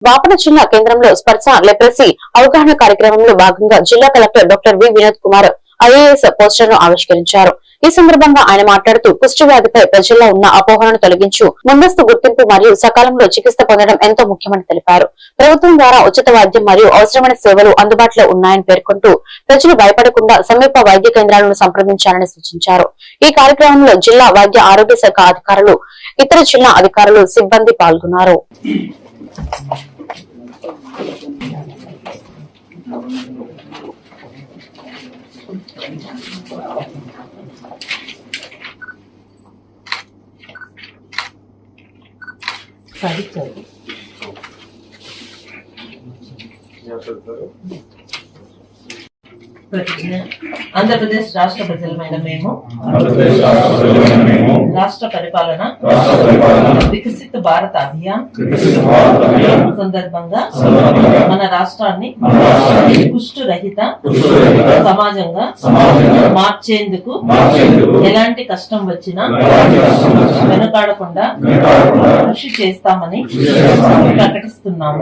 బాపన జిల్లా కేంద్రంలో స్పర్శ లెప్రసీ అవగాహన కార్యక్రమంలో భాగంగా జిల్లా collector doctor V Vinod Kumar IAS poster ను ఆవిష్కరించారు. ఈ సందర్భంగా ఆయన మాట్లాడుతూ కుష్టి వ్యాధిపై ప్రజల్లో ఉన్న అపోహలను తొలగించు ముందస్తు గుర్తింపు మరియు సకాలంలో చికిత్స పొందడం ఎంతో ముఖ్యమని తెలిపారు. ప్రభుత్వం ద్వారా ఉచిత వైద్యం మరియు అవసరమైన సేవలు అందుబాటులో ఉన్నాయని పేర్కొంటూ ప్రజలు భయపడకుండా సమీప వైద్య కేంద్రాలను సంప్రదించాలని సూచించారు. ఈ కార్యక్రమంలో జిల్లా వైద్య ఆరోగ్య శాఖ అధికారులు, ఇతర జిల్లా అధికారులు, సిబ్బంది పాల్గొన్నారు. ఆంధ్రప్రదేశ్ రాష్ట్ర ప్రజలమైన మేము రాష్ట్ర పరిపాలన వికసిత భారత అభియాన్ సందర్భంగా మన రాష్ట్రాన్ని కుష్టు రహిత సమాజంగా మార్చేందుకు ఎలాంటి కష్టం వచ్చినా వెనుకాడకుండా కృషి చేస్తామని ప్రకటిస్తున్నాము.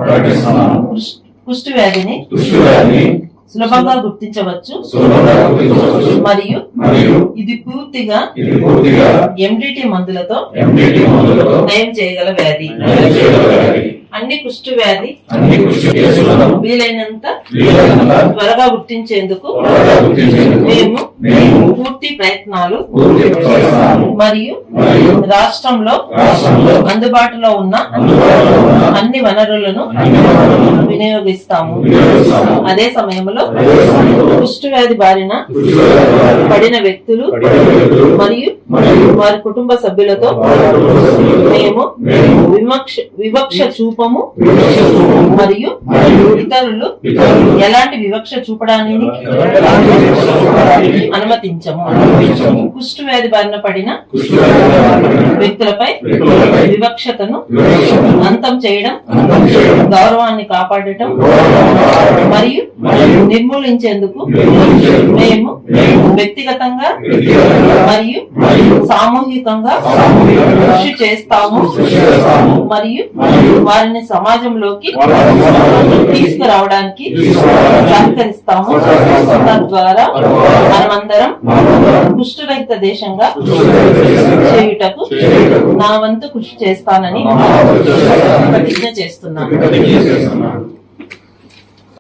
కుష్టు వ్యాధిని సులభంగా గుర్తించవచ్చు మరియు ఇది పూర్తిగా ఎండిటి మందులతో నయం చేయగల వ్యాధి. అన్ని కుష్టు వ్యాధి వీలైనంత త్వరగా గుర్తించేందుకు మేము పూర్తి ప్రయత్నాలు మరియు రాష్ట్రంలో అందుబాటులో ఉన్న అన్ని వనరులను వినియోగిస్తాము. అదే సమయంలో కుష్టు వ్యాధి బారిన పడిన వ్యక్తులు మరియు వారి కుటుంబ సభ్యులతో మేము వివక్ష చూపము మరియు ఇతరులు ఎలాంటి వివక్ష చూపడానికి అనుమతించము. కుష్టు వ్యాధి బారిన పడిన వ్యక్తులపై వివక్షతను అంతం చేయడం, గౌరవాన్ని కాపాడటం మరియు నిర్మూలించేందుకు మేము వ్యక్తిగతంగా మరియు సామూహికంగా కృషి చేస్తాము మరియు వారిని సమాజంలోకి తీసుకురావడానికి సహకరిస్తాము. తద్వారా మనమందరం కుష్ఠరహిత దేశంగా చేయుటకు నా వంతు కృషి చేస్తానని ప్రతిజ్ఞ చేస్తున్నాను.